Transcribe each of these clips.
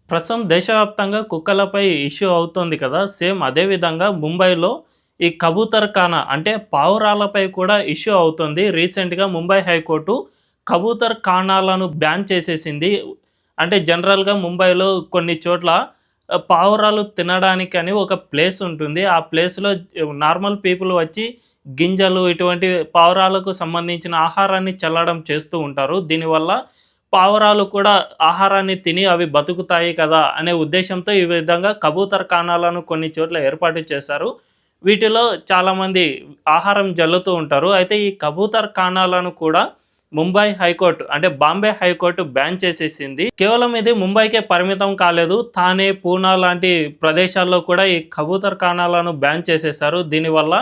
ప్రస్తుతం దేశవ్యాప్తంగా కుక్కలపై ఇష్యూ అవుతోంది కదా! సేమ్ అదే విధంగా ముంబైలో ఈ కబూతర్ ఖానా అంటే పావురాలపై కూడా ఇష్యూ అవుతుంది. రీసెంట్‌గా ముంబై హైకోర్టు కబూతర్ ఖానాలను బ్యాన్ చేసేసింది. అంటే జనరల్‌గా ముంబైలో కొన్ని చోట్ల పావురాలు తినడానికని ఒక ప్లేస్ ఉంటుంది. ఆ ప్లేస్‌లో నార్మల్ పీపుల్ వచ్చి గింజలు ఇటువంటి పావురాలకు సంబంధించిన ఆహారాన్ని చల్లడం చేస్తూ ఉంటారు. దీనివల్ల పావురాలు కూడా ఆహారాన్ని తిని అవి బతుకుతాయి కదా అనే ఉద్దేశ్యంతో ఈ విధంగా కబూతర్ ఖానాలను కొన్ని చోట్ల ఏర్పాటు చేశారు. వీటిలో చాలామంది ఆహారం జల్లుతూ ఉంటారు. అయితే ఈ కబూతర్ ఖానాలను కూడా ముంబై హైకోర్టు అంటే బాంబే హైకోర్టు బ్యాన్ చేసేసింది. కేవలం ఇది ముంబైకే పరిమితం కాలేదు. థానే, పూనా లాంటి ప్రదేశాల్లో కూడా ఈ కబూతర్ ఖానాలను బ్యాన్ చేసేశారు. దీనివల్ల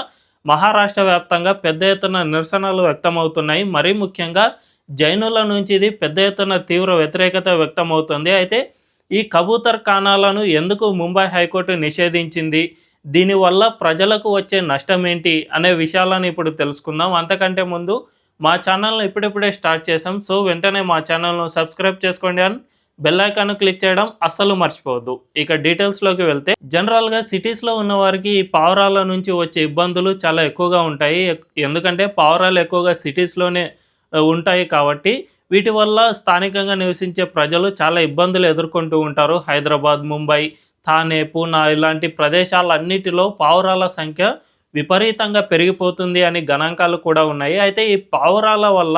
మహారాష్ట్ర వ్యాప్తంగా పెద్ద ఎత్తున నిరసనలు వ్యక్తమవుతున్నాయి. మరీ ముఖ్యంగా జైనుల నుంచి ఇది పెద్ద ఎత్తున తీవ్ర వ్యతిరేకత వ్యక్తమవుతుంది. అయితే ఈ కబూతర్ ఖానాలను ఎందుకు ముంబై హైకోర్టు నిషేధించింది? దీనివల్ల ప్రజలకు వచ్చే నష్టమేంటి? అనే విషయాలను ఇప్పుడు తెలుసుకుందాం. అంతకంటే ముందు మా ఛానల్‌ని ఇప్పుడిప్పుడే స్టార్ట్ చేశాం. సో, వెంటనే మా ఛానల్‌ను సబ్స్క్రైబ్ చేసుకోండి అండ్ బెల్ ఐకాన్‌ను క్లిక్ చేయడం అస్సలు మర్చిపోవద్దు. ఇక డీటెయిల్స్‌లోకి వెళ్తే జనరల్‌గా సిటీస్‌లో ఉన్నవారికి ఈ పావురాల నుంచి వచ్చే ఇబ్బందులు చాలా ఎక్కువగా ఉంటాయి. ఎందుకంటే పావురాలు ఎక్కువగా సిటీస్‌లోనే ఉంటాయి కాబట్టి వీటి వల్ల స్థానికంగా నివసించే ప్రజలు చాలా ఇబ్బందులు ఎదుర్కొంటూ ఉంటారు. హైదరాబాద్, ముంబై, థానే, పూనా ఇలాంటి ప్రదేశాలన్నిటిలో పావురాల సంఖ్య విపరీతంగా పెరిగిపోతుంది అని గణాంకాలు కూడా ఉన్నాయి. అయితే ఈ పావురాల వల్ల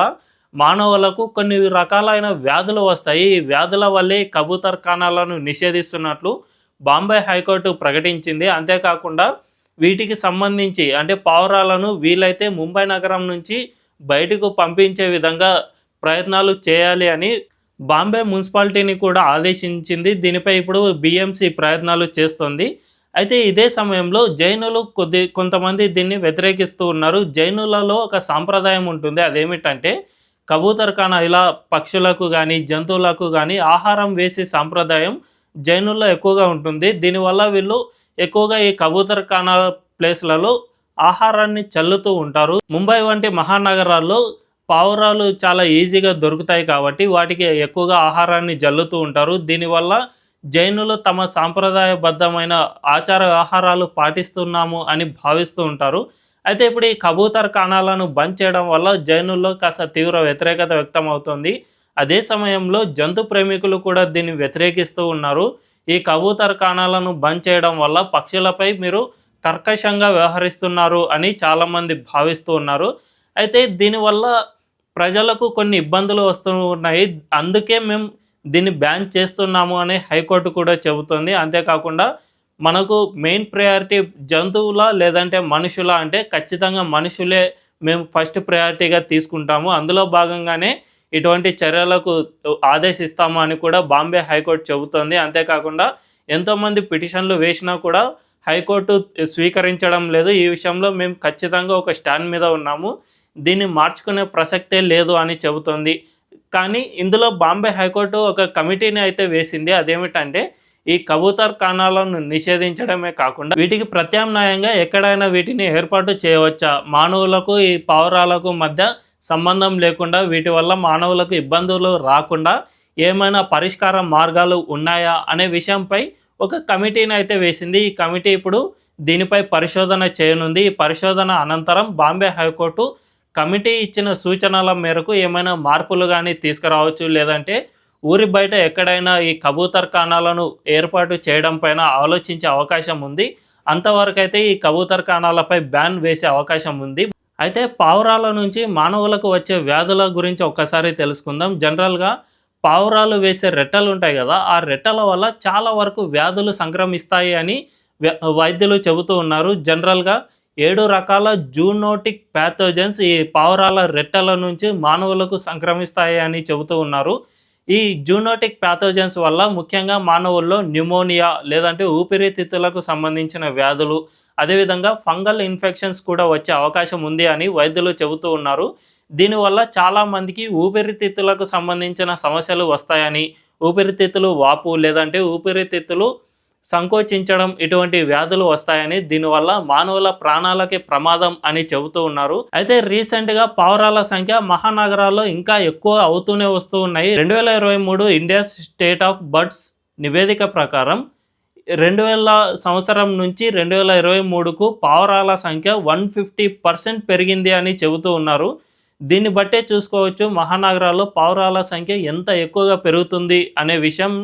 మానవులకు కొన్ని రకాలైన వ్యాధులు వస్తాయి. ఈ వ్యాధుల వల్లే కబూతర్ ఖానాలను నిషేధిస్తున్నట్లు బాంబే హైకోర్టు ప్రకటించింది. అంతేకాకుండా వీటికి సంబంధించి అంటే పావురాలను వీలైతే ముంబై నగరం నుంచి బయటకు పంపించే విధంగా ప్రయత్నాలు చేయాలి అని బాంబే మున్సిపాలిటీని కూడా ఆదేశించింది. దీనిపై ఇప్పుడు బీఎంసీ ప్రయత్నాలు చేస్తోంది. అయితే ఇదే సమయంలో జైనులు కొంతమంది దీన్ని వ్యతిరేకిస్తూ ఉన్నారు. జైనులలో ఒక సాంప్రదాయం ఉంటుంది. అదేమిటంటే కబూతర్ ఖానా ఇలా పక్షులకు గానీ, జంతువులకు గానీ ఆహారం వేసే సాంప్రదాయం జైనుల్లో ఎక్కువగా ఉంటుంది. దీనివల్ల వీళ్ళు ఎక్కువగా ఈ కబూతర్ ఖానా ప్లేస్‌లలో ఆహారాన్ని చల్లుతూ ఉంటారు. ముంబై వంటి మహానగరాల్లో పావురాలు చాలా ఈజీగా దొరుకుతాయి కాబట్టి వాటికి ఎక్కువగా ఆహారాన్ని జల్లుతూ ఉంటారు. దీనివల్ల జైనులు తమ సాంప్రదాయబద్ధమైన ఆచార వ్యవహారాలు పాటిస్తున్నాము అని భావిస్తూ ఉంటారు. అయితే ఇప్పుడు ఈ కబూతర్ ఖానాలను బంద్ చేయడం వల్ల జైనుల్లో కాస్త తీవ్ర వ్యతిరేకత వ్యక్తమవుతోంది. అదే సమయంలో జంతు ప్రేమికులు కూడా దీన్ని వ్యతిరేకిస్తూ ఉన్నారు. ఈ కబూతర్ ఖానాలను బంద్ చేయడం వల్ల పక్షులపై మీరు కర్కశంగా వ్యవహరిస్తున్నారు అని చాలామంది భావిస్తూ ఉన్నారు. అయితే దీనివల్ల ప్రజలకు కొన్ని ఇబ్బందులు వస్తూ ఉన్నాయి. అందుకే మేము దీన్ని బ్యాన్ చేస్తున్నాము అని హైకోర్టు కూడా చెబుతుంది. అంతేకాకుండా మనకు మెయిన్ ప్రయారిటీ జంతువులా లేదంటే మనుషులా అంటే ఖచ్చితంగా మనుషులే మేము ఫస్ట్ ప్రయారిటీగా తీసుకుంటాము. అందులో భాగంగానే ఇటువంటి చర్యలకు ఆదేశిస్తాము అని కూడా బాంబే హైకోర్టు చెబుతోంది. అంతేకాకుండా ఎంతోమంది పిటిషన్లు వేసినా కూడా హైకోర్టు స్వీకరించడం లేదు. ఈ విషయంలో మేము ఖచ్చితంగా ఒక స్టాండ్ మీద ఉన్నాము. దీన్ని మార్చుకునే ప్రసక్తే లేదు అని చెబుతోంది. కానీ ఇందులో బాంబే హైకోర్టు ఒక కమిటీని అయితే వేసింది. అదేమిటంటే ఈ కబూతర్ ఖానాలను నిషేధించడమే కాకుండా వీటికి ప్రత్యామ్నాయంగా ఎక్కడైనా వీటిని ఏర్పాటు చేయవచ్చా? మానవులకు ఈ పావురాలకు మధ్య సంబంధం లేకుండా వీటి వల్ల మానవులకు ఇబ్బందులు రాకుండా ఏమైనా పరిష్కార మార్గాలు ఉన్నాయా అనే విషయంపై ఒక కమిటీని అయితే వేసింది. ఈ కమిటీ ఇప్పుడు దీనిపై పరిశోధన చేయనుంది. ఈ పరిశోధన అనంతరం బాంబే హైకోర్టు కమిటీ ఇచ్చిన సూచనల మేరకు ఏమైనా మార్పులు కానీ తీసుకురావచ్చు. లేదంటే ఊరి బయట ఎక్కడైనా ఈ కబూతర్ ఖానాలను ఏర్పాటు చేయడం పైన ఆలోచించే అవకాశం ఉంది. అంతవరకైతే ఈ కబూతర్ ఖానాలపై బ్యాన్ వేసే అవకాశం ఉంది. అయితే పావురాల నుంచి మానవులకు వచ్చే వ్యాధుల గురించి ఒక్కసారి తెలుసుకుందాం. జనరల్‌గా పావురాలు వేసే రెట్టలు ఉంటాయి కదా! ఆ రెట్టల వల్ల చాలా వరకు వ్యాధులు సంక్రమిస్తాయి అని వైద్యులు చెబుతూ ఉన్నారు. జనరల్‌గా 7 రకాల జూనోటిక్ ప్యాథోజన్స్ ఈ పావురాల రెట్టల నుంచి మానవులకు సంక్రమిస్తాయి అని చెబుతూ ఉన్నారు. ఈ జూనోటిక్ ప్యాథోజన్స్ వల్ల ముఖ్యంగా మానవుల్లో న్యూమోనియా లేదంటే ఊపిరితిత్తులకు సంబంధించిన వ్యాధులు, అదేవిధంగా ఫంగల్ ఇన్ఫెక్షన్స్ కూడా వచ్చే అవకాశం ఉంది అని వైద్యులు చెబుతూ ఉన్నారు. దీనివల్ల చాలామందికి ఊపిరితిత్తులకు సంబంధించిన సమస్యలు వస్తాయని, ఊపిరితిత్తులు వాపు లేదంటే ఊపిరితిత్తులు సంకోచించడం ఇటువంటి వ్యాధులు వస్తాయని, దీనివల్ల మానవుల ప్రాణాలకే ప్రమాదం అని చెబుతూ ఉన్నారు. అయితే రీసెంట్‌గా పావురాల సంఖ్య మహానగరాల్లో ఇంకా ఎక్కువ అవుతూనే వస్తూ ఉన్నాయి. 2023 ఇండియా స్టేట్ ఆఫ్ బర్డ్స్ నివేదిక ప్రకారం 2000 సంవత్సరం నుంచి 2023కు పావురాల సంఖ్య 150% పెరిగింది అని చెబుతూ ఉన్నారు. దీన్ని బట్టే చూసుకోవచ్చు మహానగరాల్లో పావురాల సంఖ్య ఎంత ఎక్కువగా పెరుగుతుంది అనే విషయం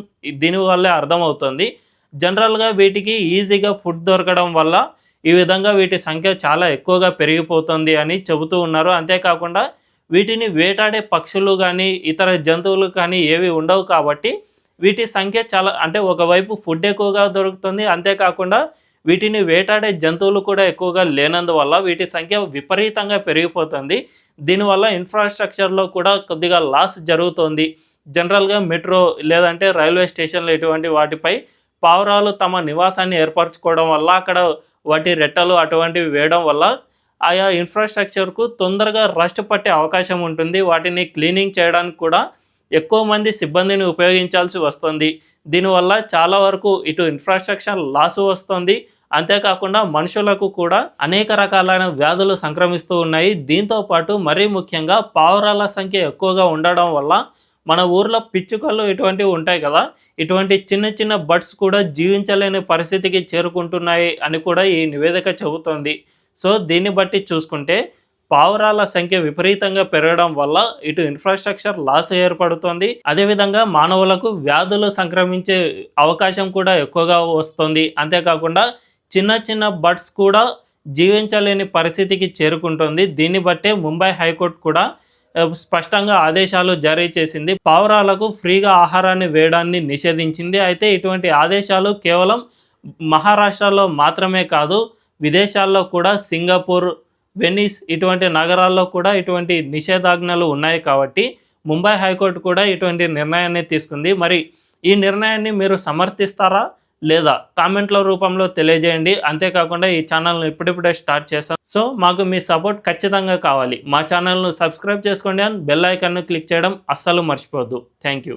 దీనివల్లే అర్థమవుతుంది. జనరల్‌గా వీటికి ఈజీగా ఫుడ్ దొరకడం వల్ల ఈ విధంగా వీటి సంఖ్య చాలా ఎక్కువగా పెరిగిపోతుంది అని చెబుతూ ఉన్నారు. అంతేకాకుండా వీటిని వేటాడే పక్షులు గానీ, ఇతర జంతువులు కానీ ఏవి ఉండవు కాబట్టి వీటి సంఖ్య చాలా అంటే ఒకవైపు ఫుడ్ ఎక్కువగా దొరుకుతుంది. అంతేకాకుండా వీటిని వేటాడే జంతువులు కూడా ఎక్కువగా లేనందువల్ల వీటి సంఖ్య విపరీతంగా పెరిగిపోతుంది. దీనివల్ల ఇన్‌ఫ్రాస్ట్రక్చర్‌లో కూడా కొద్దిగా లాస్ జరుగుతోంది. జనరల్‌గా మెట్రో లేదంటే రైల్వే స్టేషన్‌లు ఇటువంటి వాటిపై పావురాలు తమ నివాసాన్ని ఏర్పరచుకోవడం వల్ల అక్కడ వాటి రెట్టలు అటువంటివి వేయడం వల్ల ఆయా ఇన్‌ఫ్రాస్ట్రక్చర్‌కు తొందరగా రస్ట్ పట్టే అవకాశం ఉంటుంది. వాటిని క్లీనింగ్ చేయడానికి కూడా ఎక్కువ మంది సిబ్బందిని ఉపయోగించాల్సి వస్తుంది. దీనివల్ల చాలా వరకు ఇటు ఇన్‌ఫ్రాస్ట్రక్చర్ లాస్ వస్తుంది. అంతేకాకుండా మనుషులకు కూడా అనేక రకాలైన వ్యాధులు సంక్రమిస్తూ ఉన్నాయి. దీంతో పాటు మరీ ముఖ్యంగా పావురాల సంఖ్య ఎక్కువగా ఉండడం వల్ల మన ఊర్లో పిచ్చుకలు ఇటువంటివి ఉంటాయి కదా! ఇటువంటి చిన్న చిన్న బర్డ్స్ కూడా జీవించలేని పరిస్థితికి చేరుకుంటున్నాయి అని కూడా ఈ నివేదిక చెబుతోంది. సో దీన్ని బట్టి చూసుకుంటే పావురాల సంఖ్య విపరీతంగా పెరగడం వల్ల ఇటు ఇన్‌ఫ్రాస్ట్రక్చర్ లాస్ ఏర్పడుతోంది. అదేవిధంగా మానవులకు వ్యాధులు సంక్రమించే అవకాశం కూడా ఎక్కువగా వస్తుంది. అంతేకాకుండా చిన్న చిన్న బర్డ్స్ కూడా జీవించలేని పరిస్థితికి చేరుకుంటుంది. దీన్ని బట్టే ముంబై హైకోర్టు కూడా స్పష్టంగా ఆదేశాలు జారీ చేసింది. పావురాలకు ఫ్రీగా ఆహారాన్ని వేయడాన్ని నిషేధించింది. అయితే ఇటువంటి ఆదేశాలు కేవలం మహారాష్ట్రలో మాత్రమే కాదు, విదేశాల్లో కూడా సింగపూర్, వెనిస్ ఇటువంటి నగరాల్లో కూడా ఇటువంటి నిషేధాజ్ఞలు ఉన్నాయి కాబట్టి ముంబై హైకోర్టు కూడా ఇటువంటి నిర్ణయాన్ని తీసుకుంది. మరి ఈ నిర్ణయాన్ని మీరు సమర్థిస్తారా? లేదా? కామెంట్ల రూపంలో తెలియజేయండి. అంతేకాకుండా ఈ ఛానల్‌ను ఇప్పుడిప్పుడే స్టార్ట్ చేశాం. సో మాకు మీ సపోర్ట్ ఖచ్చితంగా కావాలి. మా ఛానల్‌ను సబ్స్క్రైబ్ చేసుకోండి అండ్ బెల్ ఐకాన్‌ను క్లిక్ చేయడం అస్సలు మర్చిపోవద్దు. Thank you.